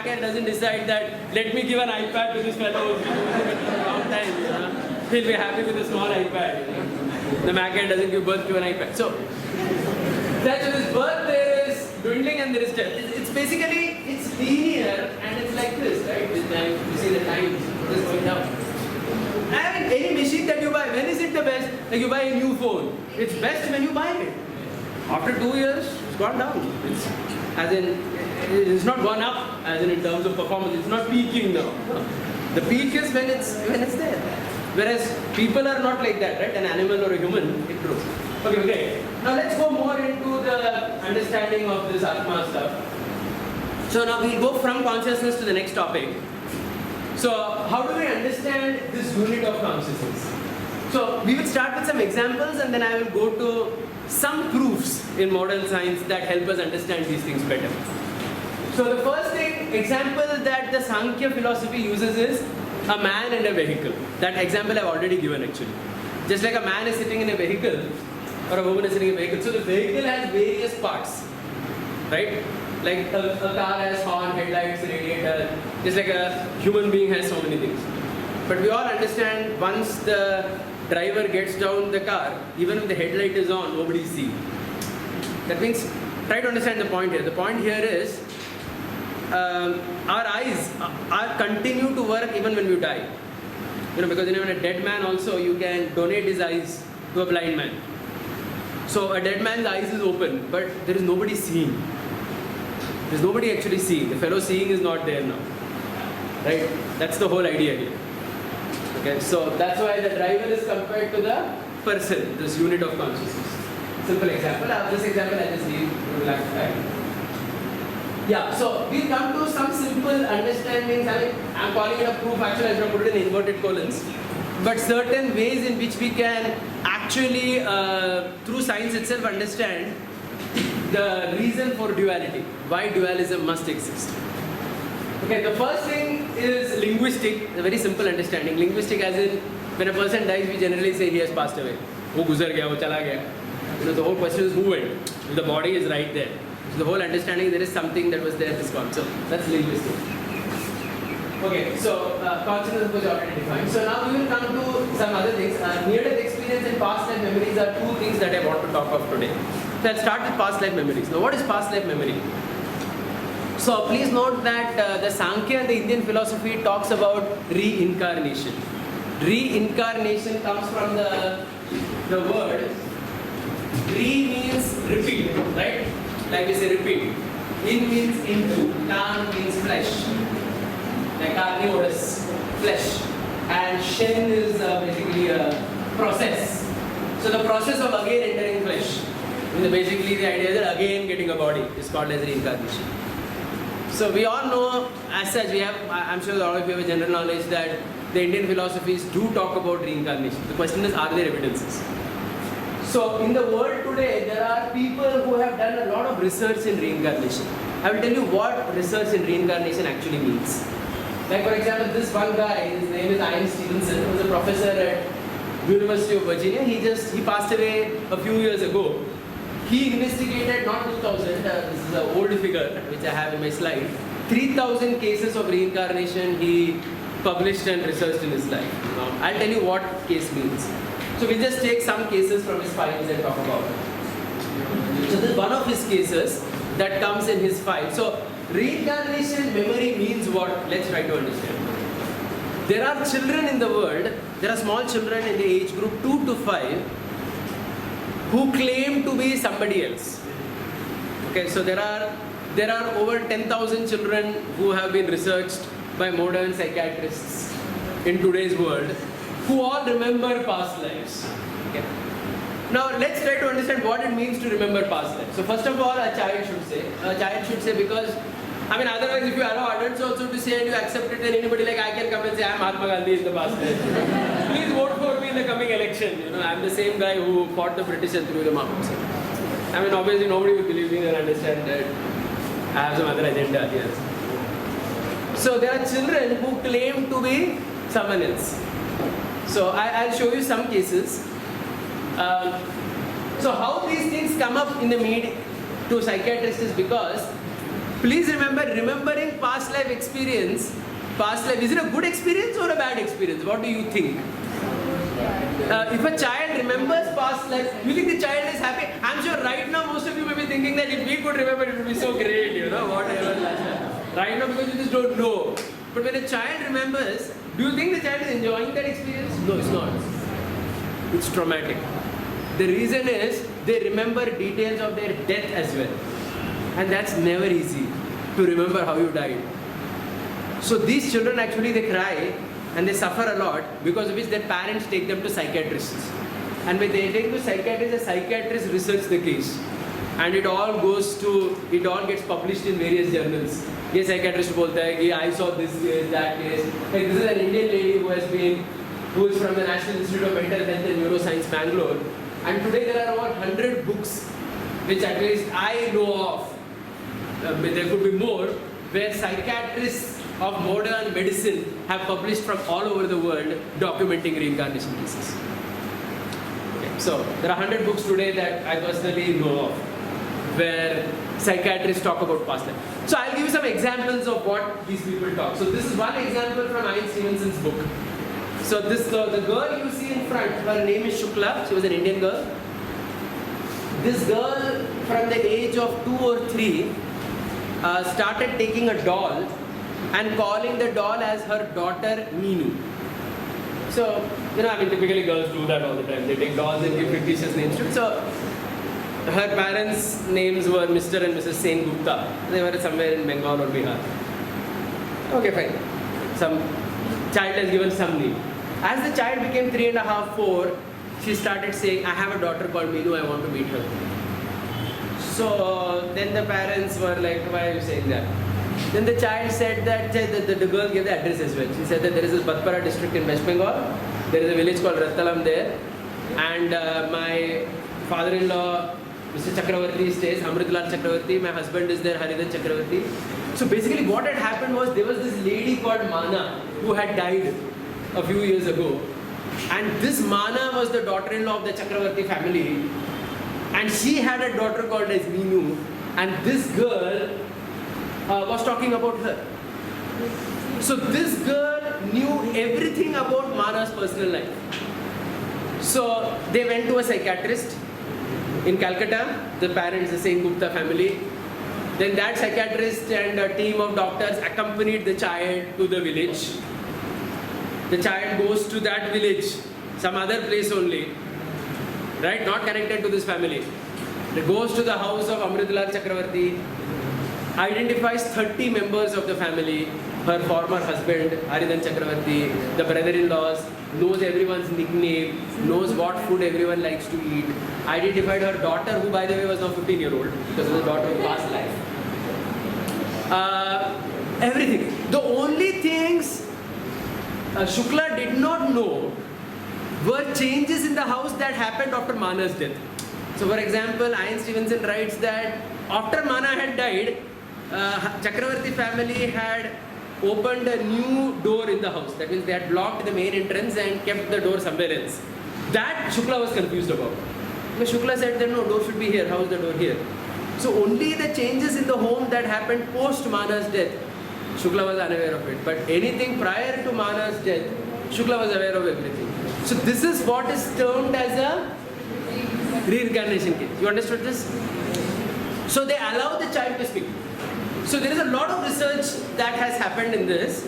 Mac doesn't decide that, let me give an iPad to this fellow who's been using it for a long time, you know. He'll be happy with a small iPad, you know. The Mac doesn't give birth to an iPad. So, that's his birth there is dwindling and there is death. It's basically, it's linear and it's like this, right? With time, you see the time is going down. And any machine that you buy, when is it the best? Like you buy a new phone. It's best when you buy it. After 2 years, it's gone down. It's not gone up, as in terms of performance. It's not peaking now. The peak is when it's there. Whereas people are not like that, right? An animal or a human, it grows. Okay, great. Now let's go more into the understanding of this Atma stuff. So now we'll go from consciousness to the next topic. So how do we understand this unit of consciousness? So we will start with some examples and then I will go to some proofs in modern science that help us understand these things better. So the first example that the Sankhya philosophy uses is a man and a vehicle. That example I've already given actually. Just like a man is sitting in a vehicle or a woman is sitting in a vehicle. So the vehicle has various parts, right? Like a car has horn, headlights, radiator, just like a human being has so many things. But we all understand once the driver gets down the car, even if the headlight is on, nobody sees. That means, try to understand the point here. The point here is, our eyes continue to work even when we die. You know, because even a dead man also, you can donate his eyes to a blind man. So a dead man's eyes is open, but there is nobody seeing. There's nobody actually seeing. The fellow seeing is not there now. Right? That's the whole idea here. Okay, so that's why the driver is compared to the person, this unit of consciousness. Simple example. This example I just leave to relax time. Yeah, so we'll come to some simple understandings. I mean, I'm calling it a proof, actually I should have put it in inverted colons. But certain ways in which we can actually, through science itself, understand the reason for duality, why dualism must exist. Okay, the first thing is linguistic, a very simple understanding. Linguistic as in, when a person dies, we generally say he has passed away. Wo guzar gaya, wo chala gaya. You know, the whole question is who went. The body is right there. So the whole understanding there is something that was there at this point. So that's linguistic. Okay, so consciousness was already defined. So now we will come to some other things. Near-death experience and past life memories are two things that I want to talk of today. So I'll start with past life memories. Now what is past life memory? So please note that the Sankhya and the Indian philosophy talks about reincarnation. Reincarnation comes from the word. Re means repeat, right? Like we say repeat. In means into. Kan means flesh. Like carnivorous, flesh. And Shen is basically a process. So the process of again entering flesh. Basically the idea is that again getting a body is called as reincarnation. So we all know, as such, we have, I'm sure all of you have a general knowledge that the Indian philosophies do talk about reincarnation. The question is, are there evidences? So in the world today, there are people who have done a lot of research in reincarnation. I will tell you what research in reincarnation actually means. Like for example, this one guy, his name is Ian Stevenson, who was a professor at University of Virginia. He passed away a few years ago. He investigated, not 2000, this is an old figure which I have in my slide, 3,000 cases of reincarnation he published and researched in his life. Now, I'll tell you what case means. So we'll just take some cases from his files and talk about it. So this is one of his cases that comes in his file. So reincarnation memory means what? Let's try to understand. There are children in the world, there are small children in the age group 2 to 5 who claim to be somebody else. Okay, so there are over 10,000 children who have been researched by modern psychiatrists in today's world who all remember past lives. Okay. Now let's try to understand what it means to remember past lives. So first of all, a child should say because, I mean, otherwise if you allow adults also to say and you accept it, then anybody like I can come and say I am Mahatma Gandhi in the past life. Please vote for me in the coming election. You know, I am the same guy who fought the British and threw them out. I mean, obviously nobody will believe me and understand that I have some other agenda here. So there are children who claim to be someone else. So I'll show you some cases. So how these things come up in the media to psychiatrists is because Please remember, remembering past life experience, past life, is it a good experience or a bad experience? What do you think? If a child remembers past life, you think the child is happy? I'm sure right now most of you may be thinking that if we could remember, it would be so great, whatever. Right now because you just don't know. But when a child remembers, do you think the child is enjoying that experience? No, it's not. It's traumatic. The reason is they remember details of their death as well. And that's never easy to remember how you died. So these children actually they cry and they suffer a lot, because of which their parents take them to psychiatrists. And when they take to psychiatrists, the psychiatrist researches the case. And it all gets published in various journals. ये psychiatrist बोलता है कि I saw this case, that case. Like this is an Indian lady who is from the National Institute of Mental Health and Neuroscience, Bangalore. And today there are about 100 books, which at least I know of. There could be more, where psychiatrists of modern medicine have published from all over the world documenting reincarnation cases. Okay, so there are 100 books today that I personally know of, where psychiatrists talk about past life. So I'll give you some examples of what these people talk. So this is one example from Ian Stevenson's book. So the girl you see in front, her name is Shukla. She was an Indian girl. This girl, from the age of 2 or 3, started taking a doll and calling the doll as her daughter Meenu. So, typically girls do that all the time. They take dolls and give fictitious names to it. So, her parents' names were Mr. and Mrs. Sen Gupta. They were somewhere in Bengal or Bihar. Okay, fine. Some child has given some name. As the child became 3.5, 4, she started saying, I have a daughter called Meenu, I want to meet her. So then the parents were like, why are you saying that? Then the child said that, the girl gave the address as well. She said that there is this Bhatpara district in West Bengal. There is a village called Rattalam there. And my father-in-law, Mr. Chakravarti, stays, Amritlal Chakravarti. My husband is there, Haridan Chakravarti. So basically what had happened was, there was this lady called Mana who had died a few years ago. And this Mana was the daughter-in-law of the Chakravarti family. And she had a daughter called as Meenu, and this girl was talking about her. So this girl knew everything about Mana's personal life. So they went to a psychiatrist in Calcutta, the parents, the Sen Gupta family. Then that psychiatrist and a team of doctors accompanied the child to the village. The child goes to that village, some other place only. Right, not connected to this family. It goes to the house of Amritlal Chakravarti, identifies 30 members of the family, her former husband, Haridan Chakravarti, the brother-in-laws, knows everyone's nickname, knows what food everyone likes to eat, identified her daughter, who by the way was now 15-year-old, because it was the daughter of past life. Everything. The only things Shukla did not know were changes in the house that happened after Mana's death. So for example, Ian Stevenson writes that after Mana had died, Chakravarti family had opened a new door in the house. That means they had blocked the main entrance and kept the door somewhere else. That Shukla was confused about. But Shukla said that no, door should be here. How is the door here? So only the changes in the home that happened post Mana's death, Shukla was unaware of it. But anything prior to Mana's death, Shukla was aware of everything. So this is what is termed as a reincarnation case. You understood this? So they allow the child to speak. So there is a lot of research that has happened in this,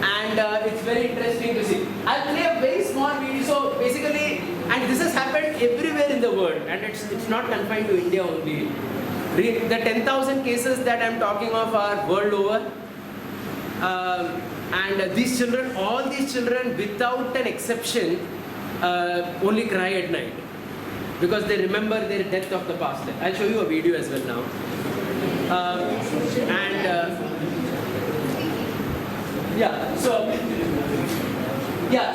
and it's very interesting to see. I'll play a very small video. So basically, and this has happened everywhere in the world, and it's not confined to India only. The 10,000 cases that I'm talking of are world over. And these children, all these children without an exception, only cry at night because they remember their death of the past life. I'll show you a video as well now.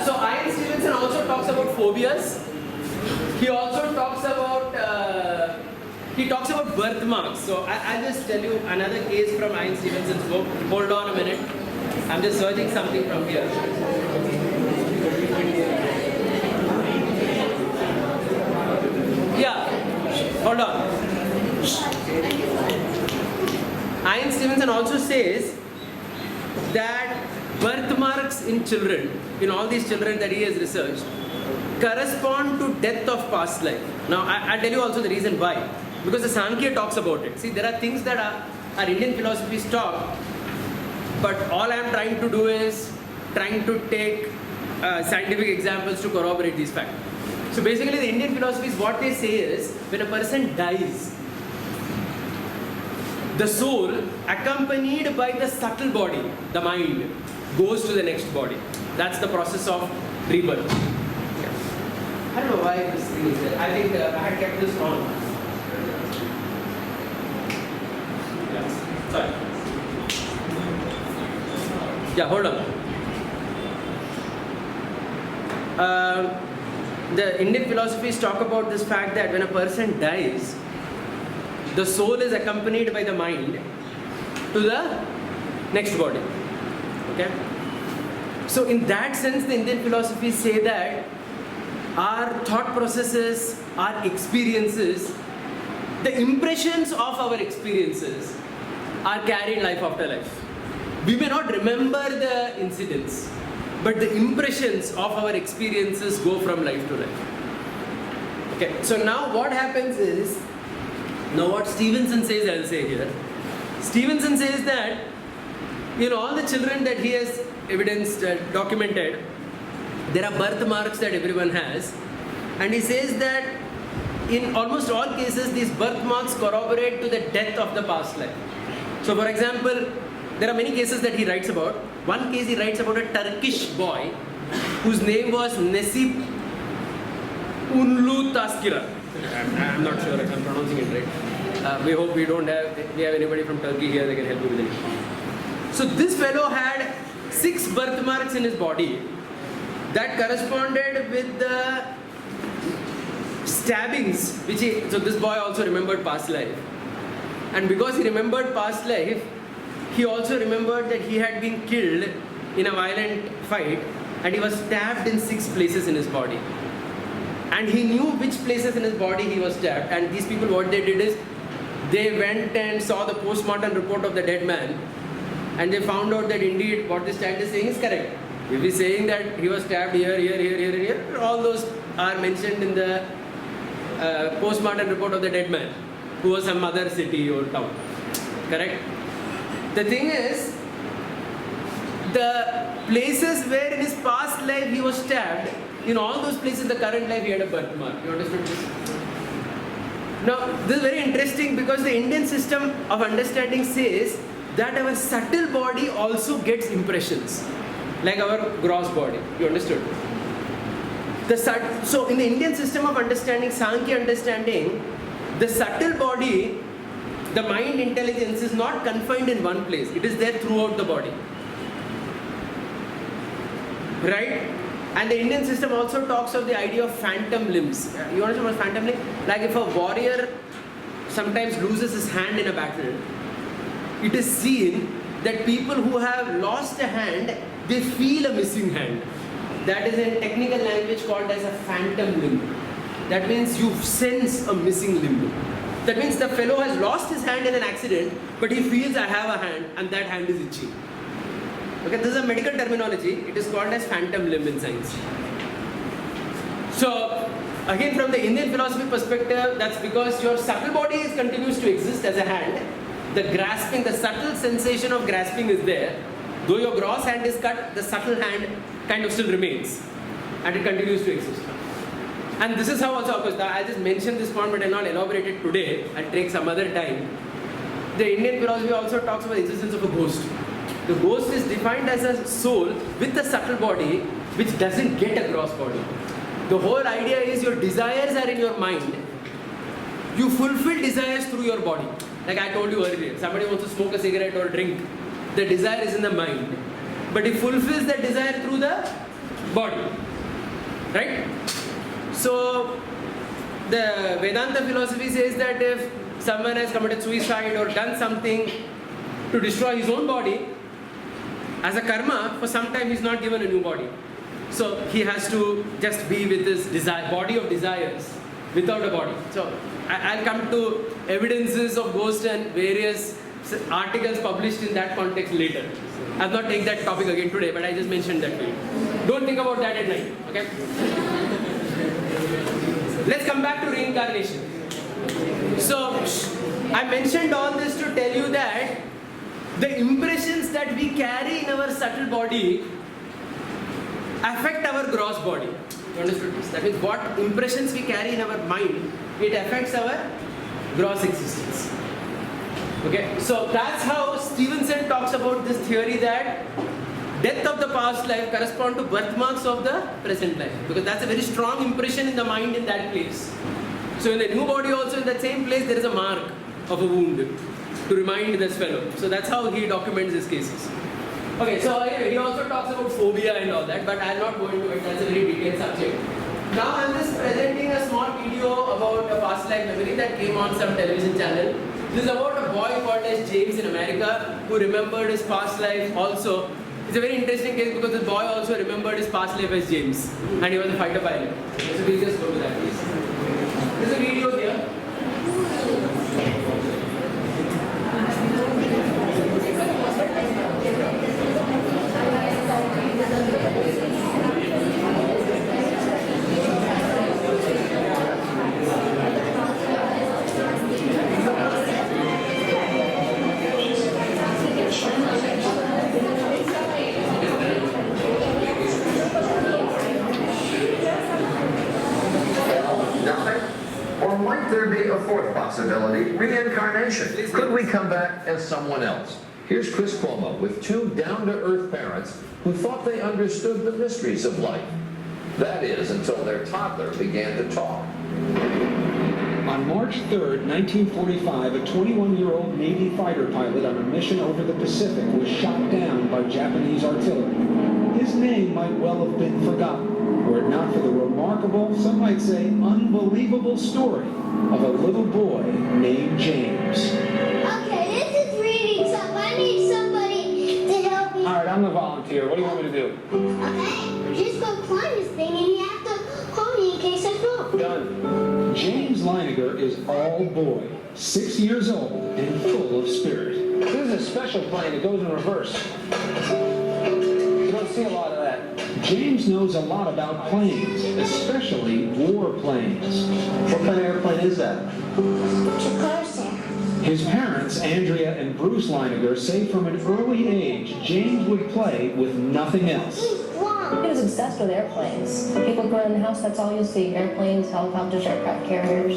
So Ian Stevenson also talks about phobias. He also talks about birthmarks. So I'll just tell you another case from Ian Stevenson's book. Hold on a minute. I'm just searching something from here. Hold on. Ian Stevenson also says that birthmarks in children, in all these children that he has researched, correspond to death of past life. Now, I'll tell you also the reason why. Because the Sankhya talks about it. See, there are things that our Indian philosophies talk, but all I'm trying to do is trying to take scientific examples to corroborate these facts. So basically, the Indian philosophies, what they say is, when a person dies, the soul, accompanied by the subtle body, the mind, goes to the next body. That's the process of rebirth. Yeah. I don't know why this thing is there. I think I had kept this on. Yes. Sorry. Yeah, hold on. The Indian philosophies talk about this fact that when a person dies, the soul is accompanied by the mind to the next body. Okay? So in that sense, the Indian philosophies say that our thought processes, our experiences, the impressions of our experiences are carried life after life. We may not remember the incidents, but the impressions of our experiences go from life to life. Okay, so now what happens is, now what Stevenson says, I'll say here. Stevenson says that in all the children that he has evidenced, documented, there are birthmarks that everyone has. And he says that in almost all cases, these birthmarks corroborate to the death of the past life. So for example, there are many cases that he writes about. One case he writes about a Turkish boy whose name was Necip Unlu Taskira. I'm not sure if I'm pronouncing it right. We hope we have anybody from Turkey here that can help you with it. So this fellow had 6 birthmarks in his body that corresponded with the stabbings which so this boy also remembered past life. And because he remembered past life, he also remembered that he had been killed in a violent fight and he was stabbed in 6 places in his body. And he knew which places in his body he was stabbed. And these people, what they did is, they went and saw the post-mortem report of the dead man and they found out that indeed what this child is saying is correct. If he's saying that he was stabbed here, here, here, here, here, all those are mentioned in the post-mortem report of the dead man, who was some other city or town. Correct? The thing is, the places where in his past life he was stabbed, in all those places in the current life he had a birthmark. You understood this? Now, this is very interesting because the Indian system of understanding says that our subtle body also gets impressions, like our gross body. You understood? So in the Indian system of understanding, Sankhya understanding, the subtle body, the mind intelligence is not confined in one place. It is there throughout the body. Right? And the Indian system also talks of the idea of phantom limbs. You understand what phantom limb? Like if a warrior sometimes loses his hand in a battle, it is seen that people who have lost a hand, they feel a missing hand. That is in technical language called as a phantom limb. That means you sense a missing limb. That means the fellow has lost his hand in an accident, but he feels I have a hand and that hand is itchy. Okay, this is a medical terminology. It is called as phantom limb in science. So, again from the Indian philosophy perspective, that's because your subtle body continues to exist as a hand. The grasping, the subtle sensation of grasping is there. Though your gross hand is cut, the subtle hand kind of still remains. And it continues to exist. And this is how also, of course, I just mentioned this point but I'll not elaborate it today. I'll take some other time. The Indian philosophy also talks about the existence of a ghost. The ghost is defined as a soul with a subtle body which doesn't get a gross body. The whole idea is your desires are in your mind. You fulfill desires through your body. Like I told you earlier, somebody wants to smoke a cigarette or drink. The desire is in the mind. But he fulfills that desire through the body. Right? So, the Vedanta philosophy says that if someone has committed suicide or done something to destroy his own body, as a karma, for some time he's not given a new body. So he has to just be with his body of desires without a body. So I'll come to evidences of ghost and various articles published in that context later. I'll not take that topic again today, but I just mentioned that to you. Don't think about that at night, okay? Let's come back to reincarnation. So, I mentioned all this to tell you that the impressions that we carry in our subtle body affect our gross body. You understood this? That means what impressions we carry in our mind, it affects our gross existence. Okay, so that's how Stevenson talks about this theory that death of the past life correspond to birthmarks of the present life, because that's a very strong impression in the mind in that place. So in the new body also, in that same place, there is a mark of a wound to remind this fellow. So that's how he documents his cases. Okay, so anyway, he also talks about phobia and all that, but I'll not go into it. That's a very detailed subject. Now I'm just presenting a small video about a past life memory that came on some television channel. This is about a boy called as James in America who remembered his past life also. It's a very interesting case because this boy also remembered his past life as James, and he was a fighter pilot. So we'll just go to that, please. There's a video here. Or might there be a fourth possibility, reincarnation? Could we come back as someone else? Here's Chris Cuomo with two down-to-earth parents who thought they understood the mysteries of life. That is, until their toddler began to talk. On March 3rd, 1945, a 21-year-old Navy fighter pilot on a mission over the Pacific was shot down by Japanese artillery. His name might well have been forgotten, were it not for the remarkable, some might say unbelievable story of a little boy named James. Okay, this is reading stuff. I need somebody to help me. All right, I'm the volunteer. What do you want me to do? Okay, just go climb this thing and you have to hold me in case I fall. Done. James Leiniger is all boy, 6 years old, and full of spirit. This is a special plane. It goes in reverse. You don't see a lot of that. James knows a lot about planes, especially war planes. What kind of airplane is that? Corsair. His parents, Andrea and Bruce Leiniger, say from an early age, James would play with nothing else. He was obsessed with airplanes. If you look around the house, that's all you'll see. Airplanes, helicopters, aircraft carriers.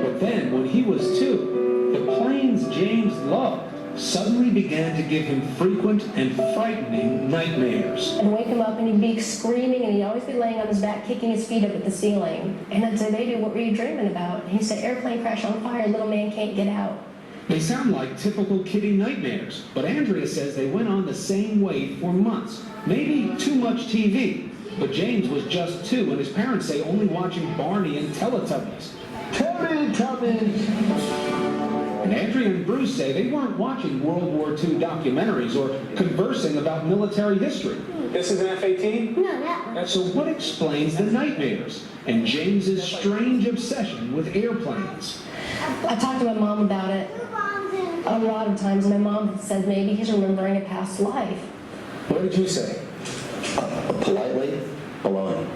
But then, when he was 2, the planes James loved suddenly began to give him frequent and frightening nightmares. And wake him up and he'd be screaming and he'd always be laying on his back, kicking his feet up at the ceiling. And I'd say, baby, what were you dreaming about? And he said, airplane crash on fire, little man can't get out. They sound like typical kiddie nightmares, but Andrea says they went on the same way for months. Maybe too much TV, but James was just 2 and his parents say only watching Barney and Teletubbies. Teletubbies! And Andrea and Bruce say they weren't watching World War II documentaries or conversing about military history. This is an F-18? No, that one. So what explains the nightmares and James's strange obsession with airplanes? I talked to my mom about it a lot of times, and my mom said maybe he's remembering a past life. What did you say? Politely, baloney.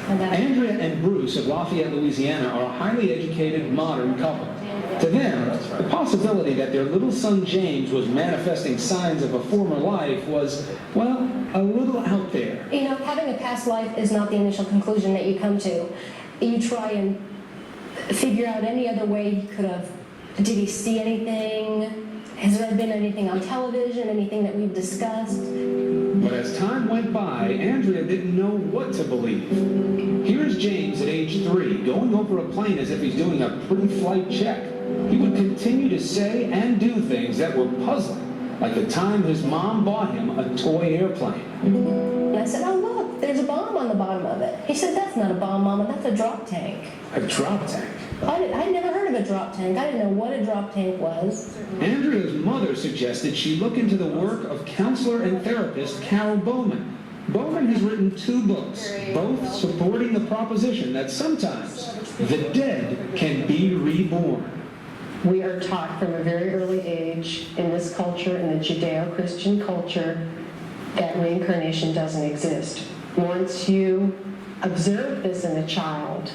Andrea and Bruce of Lafayette, Louisiana are a highly educated, modern couple. To them, the possibility that their little son James was manifesting signs of a former life was, well, a little out there. You know, having a past life is not the initial conclusion that you come to. You try and figure out any other way he could have. Did he see anything? Has there been anything on television, anything that we've discussed? But as time went by, Andrea didn't know what to believe. Here's James at age 3, going over a plane as if he's doing a pre-flight check. He would continue to say and do things that were puzzling, like the time his mom bought him a toy airplane. And I said, oh, look, there's a bomb on the bottom of it. He said, that's not a bomb, Mama, that's a drop tank. A drop tank? I'd never heard of a drop tank. I didn't know what a drop tank was. Andrea's mother suggested she look into the work of counselor and therapist Carol Bowman. Bowman has written 2 books, both supporting the proposition that sometimes the dead can be reborn. We are taught from a very early age in this culture, in the Judeo-Christian culture, that reincarnation doesn't exist. Once you observe this in a child,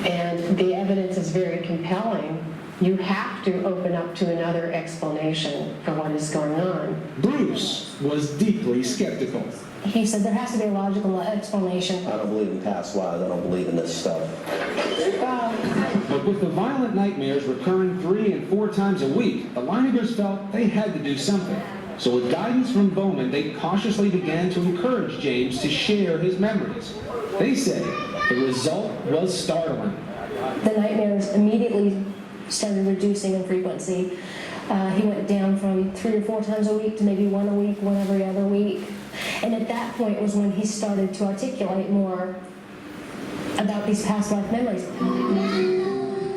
and the evidence is very compelling, you have to open up to another explanation for what is going on. Bruce was deeply skeptical. He said there has to be a logical explanation. I don't believe in past lives. I don't believe in this stuff. But with the violent nightmares recurring 3 and 4 times a week, the Leiningers felt they had to do something. So with guidance from Bowman, they cautiously began to encourage James to share his memories. They say the result was startling. The nightmares immediately started reducing in frequency. He went down from 3 or 4 times a week to maybe 1 a week, 1 every other week. And at that point was when he started to articulate more about these past life memories.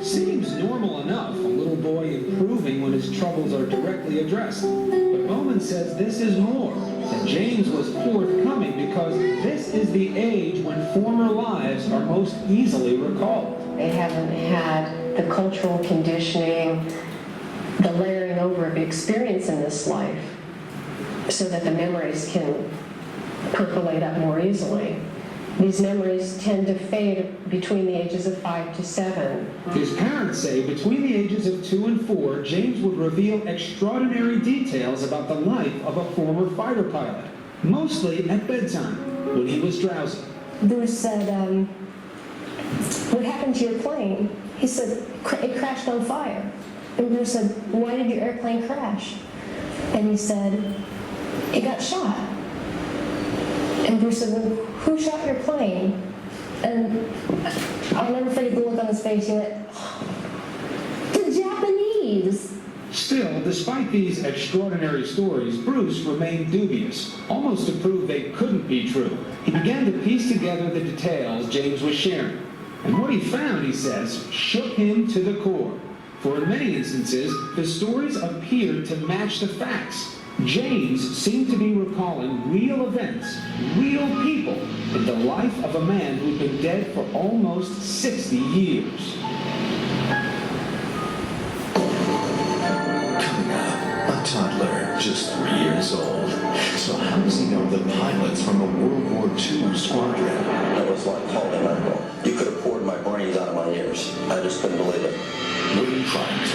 Seems normal enough, a little boy improving when his troubles are directly addressed. But Bowman says this is more, that James was forthcoming because this is the age when former lives are most easily recalled. They haven't had the cultural conditioning, the layering over of experience in this life, so that the memories can percolate up more easily. These memories tend to fade between the ages of 5 to 7. His parents say between the ages of 2 and 4, James would reveal extraordinary details about the life of a former fighter pilot, mostly at bedtime, when he was drowsy. Bruce said, what happened to your plane? He said, it crashed on fire. And Bruce said, why did your airplane crash? And he said, it got shot. And Bruce said, well, who shot your plane? And I'll never forget the look on his face. He went, the Japanese. Still, despite these extraordinary stories, Bruce remained dubious, almost to prove they couldn't be true. He began to piece together the details James was sharing. And what he found, he says, shook him to the core. For in many instances, the stories appeared to match the facts. James seemed to be recalling real events, real people, in the life of a man who'd been dead for almost 60 years. Coming up, a toddler, just 3 years old. So how does he know the pilots from a World War II squadron? That was like holding uncle. You could have poured my brains out of my ears. I just couldn't believe it. Waiting Crime Time.